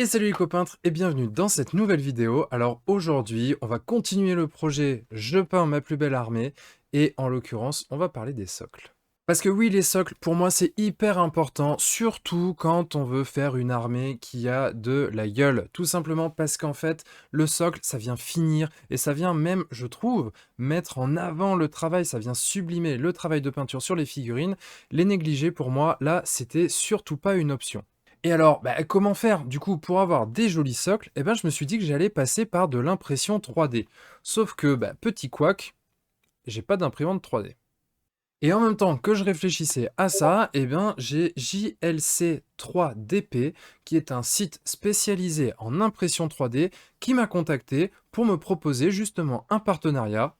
Et salut les copains et bienvenue dans cette nouvelle vidéo. Alors aujourd'hui, on va continuer le projet Je peins ma plus belle armée et en l'occurrence, on va parler des socles. Parce que oui, les socles, pour moi, c'est hyper important, surtout quand on veut faire une armée qui a de la gueule. Tout simplement parce qu'en fait, le socle, ça vient finir et ça vient même, je trouve, mettre en avant le travail, ça vient sublimer le travail de peinture sur les figurines. Les négliger, pour moi, là, c'était surtout pas une option. Et alors, comment faire du coup pour avoir des jolis socles? Eh ben, je me suis dit que j'allais passer par de l'impression 3D. Sauf que, petit couac, j'ai pas d'imprimante 3D. Et en même temps que je réfléchissais à ça, eh bien, j'ai JLC 3DP, qui est un site spécialisé en impression 3D, qui m'a contacté pour me proposer justement un partenariat.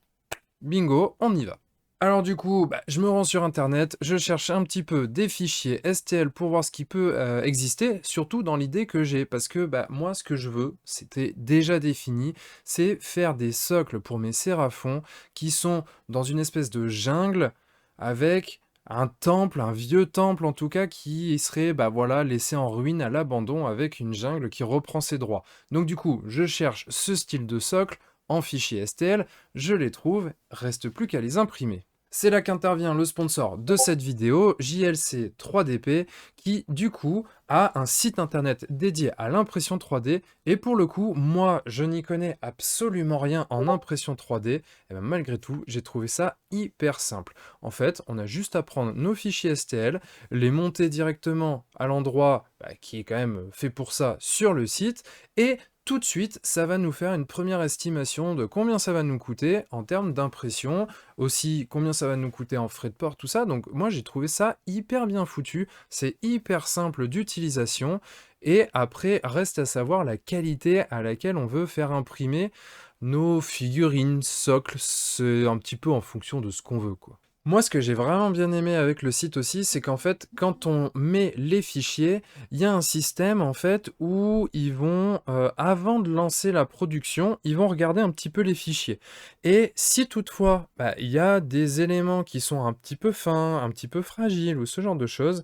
Bingo, on y va. Alors du coup, je me rends sur internet, je cherche un petit peu des fichiers STL pour voir ce qui peut exister, surtout dans l'idée que j'ai, parce que moi ce que je veux, c'était déjà défini, c'est faire des socles pour mes séraphons qui sont dans une espèce de jungle avec un temple, un vieux temple en tout cas, qui serait voilà, laissé en ruine à l'abandon avec une jungle qui reprend ses droits. Donc du coup, je cherche ce style de socle en fichier STL, je les trouve, reste plus qu'à les imprimer. C'est là qu'intervient le sponsor de cette vidéo, JLC 3DP, qui du coup a un site internet dédié à l'impression 3D. Et pour le coup, moi je n'y connais absolument rien en impression 3D. Et malgré tout, j'ai trouvé ça hyper simple. En fait, on a juste à prendre nos fichiers STL, les monter directement à l'endroit qui est quand même fait pour ça sur le site, et tout de suite, ça va nous faire une première estimation de combien ça va nous coûter en termes d'impression, aussi combien ça va nous coûter en frais de port, tout ça. Donc moi j'ai trouvé ça hyper bien foutu, c'est hyper simple d'utilisation, et après reste à savoir la qualité à laquelle on veut faire imprimer nos figurines, socles, c'est un petit peu en fonction de ce qu'on veut quoi. Moi, ce que j'ai vraiment bien aimé avec le site aussi, c'est qu'en fait, quand on met les fichiers, il y a un système en fait où ils vont, avant de lancer la production, ils vont regarder un petit peu les fichiers. Et si toutefois, il y a des éléments qui sont un petit peu fins, un petit peu fragiles ou ce genre de choses,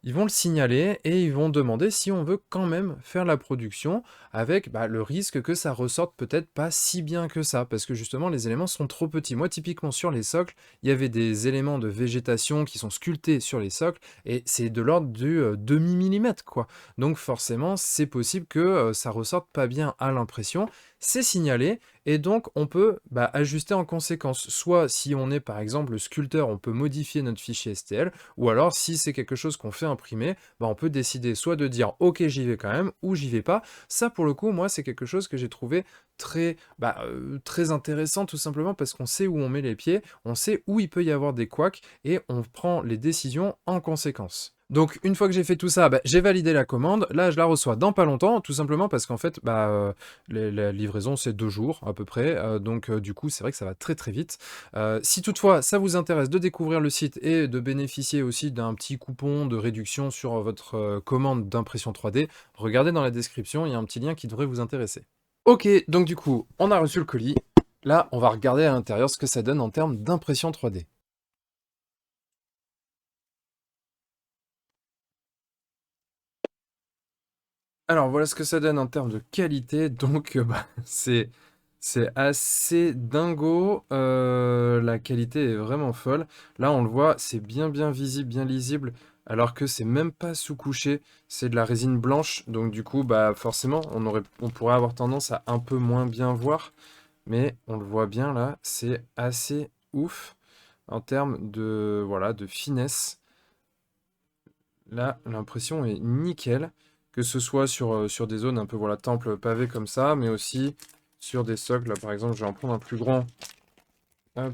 ils vont le signaler et ils vont demander si on veut quand même faire la production avec le risque que ça ressorte peut-être pas si bien que ça, parce que justement les éléments sont trop petits. Moi typiquement sur les socles, il y avait des éléments de végétation qui sont sculptés sur les socles et c'est de l'ordre du demi-millimètre quoi. Donc forcément c'est possible que ça ressorte pas bien à l'impression. C'est signalé et donc on peut ajuster en conséquence. Soit si on est par exemple le sculpteur, on peut modifier notre fichier STL, ou alors si c'est quelque chose qu'on fait imprimer, on peut décider soit de dire ok j'y vais quand même ou j'y vais pas. Ça pour le coup moi c'est quelque chose que j'ai trouvé très intéressant tout simplement parce qu'on sait où on met les pieds, on sait où il peut y avoir des couacs et on prend les décisions en conséquence. Donc une fois que j'ai fait tout ça, j'ai validé la commande, là je la reçois dans pas longtemps, tout simplement parce qu'en fait la livraison c'est 2 jours à peu près, donc du coup c'est vrai que ça va très très vite. Si toutefois ça vous intéresse de découvrir le site et de bénéficier aussi d'un petit coupon de réduction sur votre commande d'impression 3D, regardez dans la description, il y a un petit lien qui devrait vous intéresser. Ok, donc du coup on a reçu le colis, là on va regarder à l'intérieur ce que ça donne en termes d'impression 3D. Alors voilà ce que ça donne en termes de qualité, donc c'est assez dingo, la qualité est vraiment folle. Là on le voit, c'est bien visible, bien lisible, alors que c'est même pas sous-couché, c'est de la résine blanche, donc du coup forcément on pourrait avoir tendance à un peu moins bien voir, mais on le voit bien là, c'est assez ouf en termes de, voilà, de finesse. Là, l'impression est nickel, que ce soit sur des zones un peu voilà, temple pavé comme ça, mais aussi sur des socles. Là, par exemple, je vais en prendre un plus grand, hop,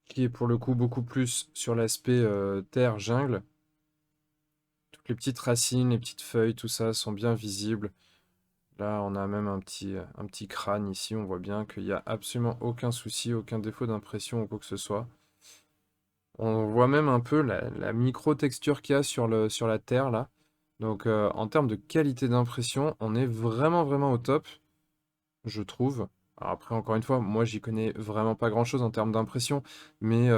qui est pour le coup beaucoup plus sur l'aspect terre, jungle. Toutes les petites racines, les petites feuilles, tout ça sont bien visibles. Là, on a même un petit crâne ici. On voit bien qu'il n'y a absolument aucun souci, aucun défaut d'impression ou quoi que ce soit. On voit même un peu la micro-texture qu'il y a sur la terre, là. Donc, en termes de qualité d'impression, on est vraiment au top, je trouve. Alors après, encore une fois, moi, j'y connais vraiment pas grand-chose en termes d'impression, mais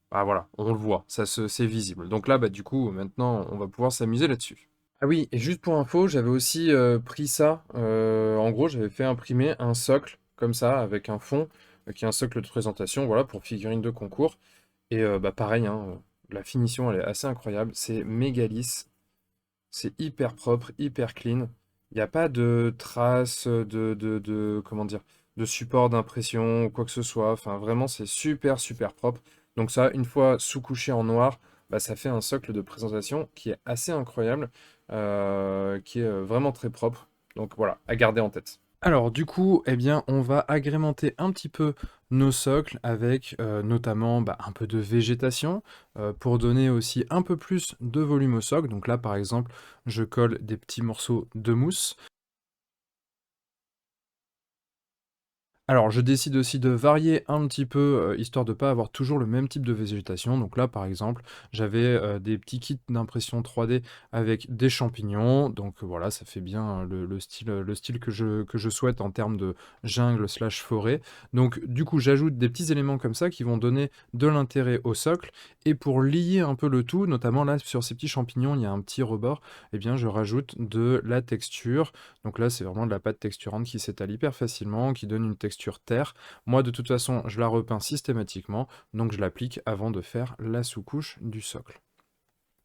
voilà, on le voit, c'est visible. Donc là, du coup, maintenant, on va pouvoir s'amuser là-dessus. Ah oui, et juste pour info, j'avais aussi pris ça. En gros, j'avais fait imprimer un socle comme ça, avec un fond, qui est un socle de présentation, voilà, pour figurine de concours. Et bah pareil, hein, la finition elle est assez incroyable, c'est méga lisse, c'est hyper propre, hyper clean. Il n'y a pas de traces comment dire, de support d'impression ou quoi que ce soit. Enfin, vraiment, c'est super, super propre. Donc ça, une fois sous-couché en noir, bah, ça fait un socle de présentation qui est assez incroyable, qui est vraiment très propre. Donc voilà, à garder en tête. Alors du coup, eh bien, on va agrémenter un petit peu nos socles avec notamment bah, un peu de végétation pour donner aussi un peu plus de volume au socle. Donc là, par exemple, je colle des petits morceaux de mousse. Alors, je décide aussi de varier un petit peu, histoire de pas avoir toujours le même type de végétation. Donc là, par exemple, j'avais, des petits kits d'impression 3D avec des champignons. Donc voilà, ça fait bien le style que je souhaite en termes de jungle/forêt. Donc du coup, j'ajoute des petits éléments comme ça qui vont donner de l'intérêt au socle. Et pour lier un peu le tout, notamment là, sur ces petits champignons, il y a un petit rebord, eh bien, je rajoute de la texture. Donc là, c'est vraiment de la pâte texturante qui s'étale hyper facilement, qui donne une texture terre. Moi, de toute façon, je la repeins systématiquement, donc je l'applique avant de faire la sous-couche du socle.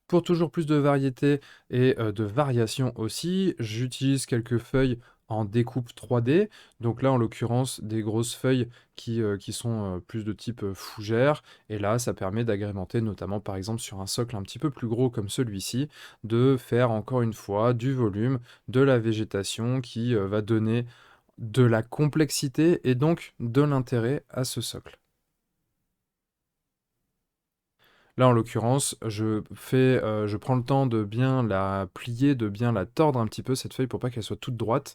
Pour toujours plus de variété et de variation aussi, j'utilise quelques feuilles en découpe 3D. Donc là, en l'occurrence, des grosses feuilles qui sont plus de type fougère. Et là, ça permet d'agrémenter, notamment par exemple sur un socle un petit peu plus gros comme celui-ci, de faire encore une fois du volume, de la végétation qui va donner de la complexité et donc de l'intérêt à ce socle. Là, en l'occurrence, je prends le temps de bien la plier, de bien la tordre un petit peu cette feuille pour pas qu'elle soit toute droite,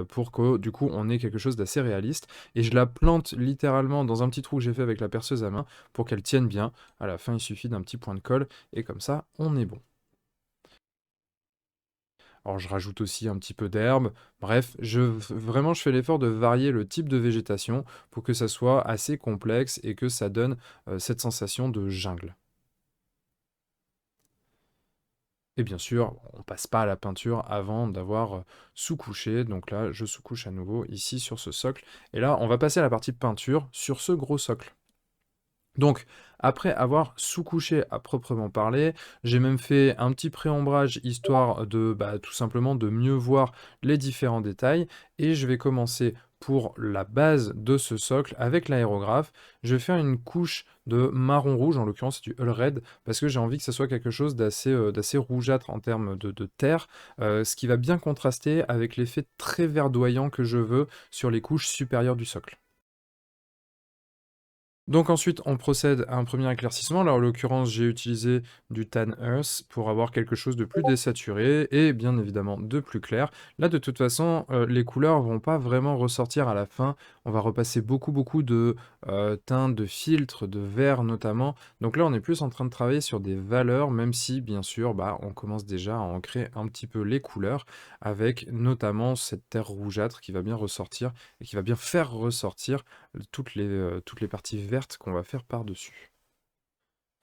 pour que du coup on ait quelque chose d'assez réaliste. Et je la plante littéralement dans un petit trou que j'ai fait avec la perceuse à main pour qu'elle tienne bien. À la fin, il suffit d'un petit point de colle et comme ça, on est bon. Alors je rajoute aussi un petit peu d'herbe. Bref, vraiment je fais l'effort de varier le type de végétation pour que ça soit assez complexe et que ça donne cette sensation de jungle. Et bien sûr, on passe pas à la peinture avant d'avoir sous-couché. Donc là, je sous-couche à nouveau ici sur ce socle. Et là, on va passer à la partie peinture sur ce gros socle. Donc, après avoir sous-couché à proprement parler, j'ai même fait un petit pré-ombrage histoire de bah, tout simplement de mieux voir les différents détails. Et je vais commencer pour la base de ce socle avec l'aérographe. Je vais faire une couche de marron rouge, en l'occurrence c'est du Hull Red, parce que j'ai envie que ce soit quelque chose d'assez rougeâtre en termes de terre, ce qui va bien contraster avec l'effet très verdoyant que je veux sur les couches supérieures du socle. Donc ensuite, on procède à un premier éclaircissement. Là, en l'occurrence, j'ai utilisé du Tan Earth pour avoir quelque chose de plus désaturé et bien évidemment de plus clair. Là, de toute façon, les couleurs vont pas vraiment ressortir à la fin. On va repasser beaucoup de teintes, de filtres, de verre notamment. Donc là, on est plus en train de travailler sur des valeurs, même si, bien sûr, bah, on commence déjà à ancrer un petit peu les couleurs avec notamment cette terre rougeâtre qui va bien ressortir et qui va bien faire ressortir toutes les parties vertes qu'on va faire par-dessus.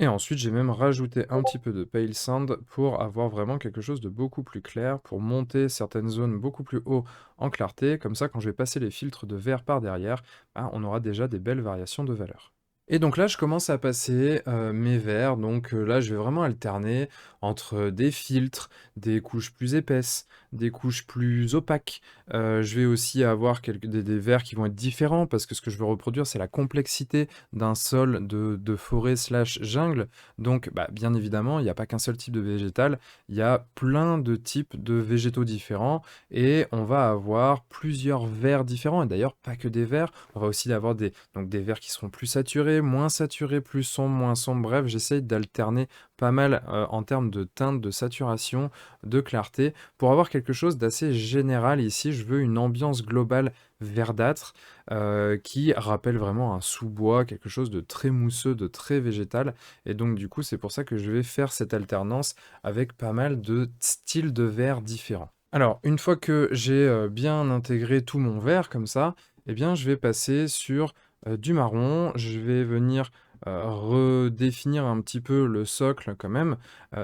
Et ensuite, j'ai même rajouté un petit peu de Pale Sand pour avoir vraiment quelque chose de beaucoup plus clair, pour monter certaines zones beaucoup plus haut en clarté. Comme ça, quand je vais passer les filtres de vert par derrière, bah, on aura déjà des belles variations de valeur. Et donc là, je commence à passer, mes verres, donc là, je vais vraiment alterner entre des filtres, des couches plus épaisses, des couches plus opaques. Je vais aussi avoir des verres qui vont être différents parce que ce que je veux reproduire, c'est la complexité d'un sol de forêt/jungle. Donc, bah, bien évidemment, il n'y a pas qu'un seul type de végétal, il y a plein de types de végétaux différents et on va avoir plusieurs verres différents et d'ailleurs pas que des verres, on va aussi avoir des verres qui seront plus saturés, plus sombres, moins sombres. Bref, j'essaye d'alterner pas mal en termes de teinte, de saturation, de clarté, pour avoir quelque chose d'assez général ici. Je veux une ambiance globale verdâtre qui rappelle vraiment un sous-bois, quelque chose de très mousseux, de très végétal. Et donc du coup, c'est pour ça que je vais faire cette alternance avec pas mal de styles de verre différents. Alors, une fois que j'ai bien intégré tout mon verre comme ça, eh bien, je vais passer sur du marron. Je vais venir redéfinir un petit peu le socle quand même,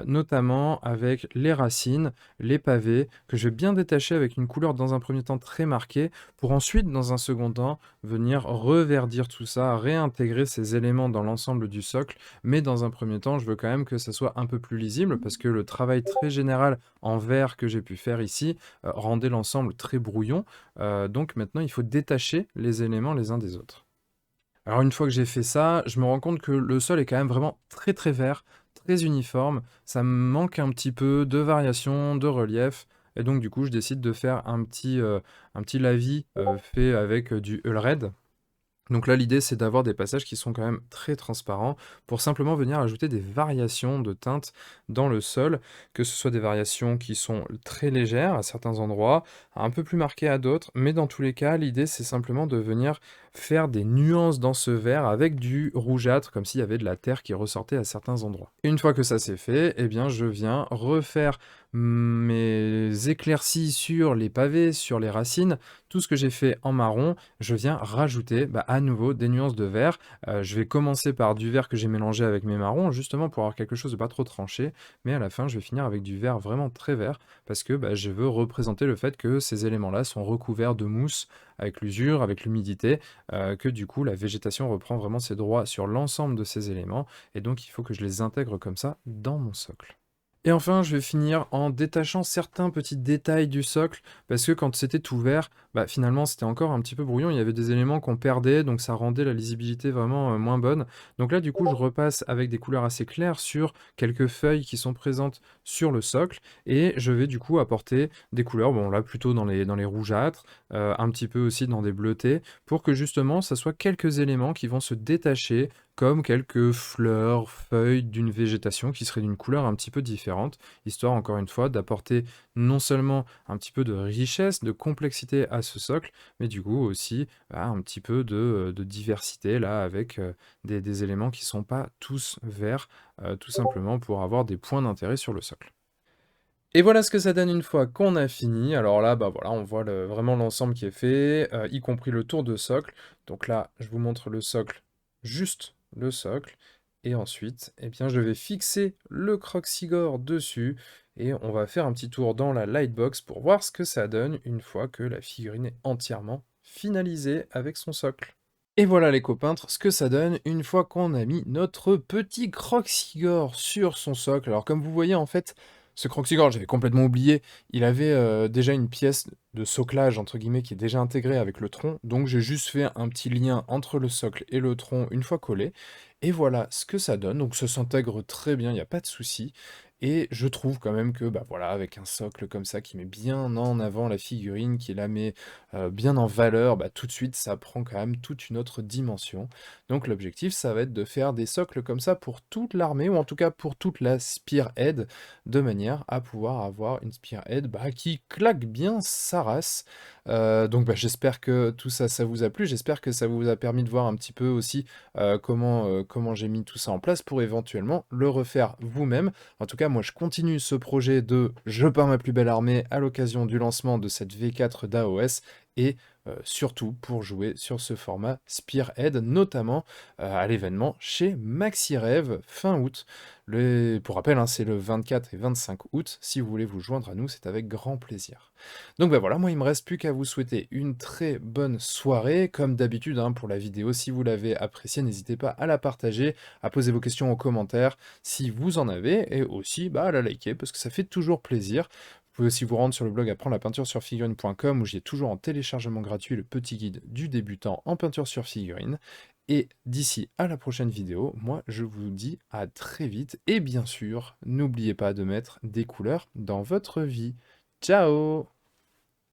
notamment avec les racines, les pavés, que je vais bien détacher avec une couleur dans un premier temps très marquée, pour ensuite, dans un second temps, venir reverdir tout ça, réintégrer ces éléments dans l'ensemble du socle. Mais dans un premier temps, je veux quand même que ça soit un peu plus lisible, parce que le travail très général en vert que j'ai pu faire ici, rendait l'ensemble très brouillon. Donc maintenant, il faut détacher les éléments les uns des autres. Alors une fois que j'ai fait ça, je me rends compte que le sol est quand même vraiment très très vert, très uniforme. Ça me manque un petit peu de variation, de relief. Et donc du coup, je décide de faire un petit lavis fait avec du Hull Red. Donc là, l'idée, c'est d'avoir des passages qui sont quand même très transparents pour simplement venir ajouter des variations de teintes dans le sol, que ce soit des variations qui sont très légères à certains endroits, un peu plus marquées à d'autres, mais dans tous les cas, l'idée, c'est simplement de venir faire des nuances dans ce vert avec du rougeâtre, comme s'il y avait de la terre qui ressortait à certains endroits. Une fois que ça c'est fait, eh bien, je viens refaire mes éclaircies sur les pavés, sur les racines, tout ce que j'ai fait en marron, je viens rajouter à nouveau des nuances de vert. Je vais commencer par du vert que j'ai mélangé avec mes marrons, justement pour avoir quelque chose de pas trop tranché, mais à la fin je vais finir avec du vert vraiment très vert, parce que je veux représenter le fait que ces éléments-là sont recouverts de mousse avec l'usure, avec l'humidité, que du coup la végétation reprend vraiment ses droits sur l'ensemble de ces éléments, et donc il faut que je les intègre comme ça dans mon socle. Et enfin, je vais finir en détachant certains petits détails du socle, parce que quand c'était tout vert, finalement c'était encore un petit peu brouillon, il y avait des éléments qu'on perdait, donc ça rendait la lisibilité vraiment moins bonne. Donc là, du coup, je repasse avec des couleurs assez claires sur quelques feuilles qui sont présentes sur le socle, et je vais du coup apporter des couleurs, bon là plutôt dans les rougeâtres, un petit peu aussi dans des bleutés, pour que justement ça soit quelques éléments qui vont se détacher, comme quelques fleurs, feuilles d'une végétation qui serait d'une couleur un petit peu différente, histoire encore une fois d'apporter non seulement un petit peu de richesse, de complexité à ce socle, mais du coup aussi un petit peu de diversité là avec des éléments qui sont pas tous verts, tout simplement pour avoir des points d'intérêt sur le socle. Et voilà ce que ça donne une fois qu'on a fini. Alors là, voilà, on voit vraiment l'ensemble qui est fait, y compris le tour de socle. Donc là, je vous montre le socle, juste le socle. Et ensuite, eh bien, je vais fixer le Croxigore dessus. Et on va faire un petit tour dans la Lightbox pour voir ce que ça donne une fois que la figurine est entièrement finalisée avec son socle. Et voilà les copains, ce que ça donne une fois qu'on a mis notre petit Croxigore sur son socle. Alors comme vous voyez en fait, ce Croxigore, j'avais complètement oublié, il avait déjà une pièce de soclage entre guillemets qui est déjà intégrée avec le tronc, donc j'ai juste fait un petit lien entre le socle et le tronc une fois collé, et voilà ce que ça donne, donc ça s'intègre très bien, il n'y a pas de souci. Et je trouve quand même que, voilà, avec un socle comme ça qui met bien en avant la figurine, qui la met bien en valeur, tout de suite, ça prend quand même toute une autre dimension. Donc l'objectif, ça va être de faire des socles comme ça pour toute l'armée, ou en tout cas pour toute la Spearhead, de manière à pouvoir avoir une Spearhead qui claque bien sa race. Donc j'espère que tout ça, ça vous a plu, j'espère que ça vous a permis de voir un petit peu aussi comment j'ai mis tout ça en place pour éventuellement le refaire vous-même. En tout cas, moi, je continue ce projet de Je peins ma plus belle armée à l'occasion du lancement de cette V4 d'AOS et surtout pour jouer sur ce format Spearhead, notamment à l'événement chez MaxiRêve fin août. Pour rappel, hein, c'est le 24 et 25 août. Si vous voulez vous joindre à nous, c'est avec grand plaisir. Donc voilà, moi il me reste plus qu'à vous souhaiter une très bonne soirée. Comme d'habitude pour la vidéo, si vous l'avez appréciée, n'hésitez pas à la partager, à poser vos questions en commentaire si vous en avez, et aussi à la liker parce que ça fait toujours plaisir. Vous pouvez aussi vous rendre sur le blog apprendre la peinture sur figurine.com où j'ai toujours en téléchargement gratuit le petit guide du débutant en peinture sur figurine. Et d'ici à la prochaine vidéo, moi je vous dis à très vite, et bien sûr, n'oubliez pas de mettre des couleurs dans votre vie. Ciao!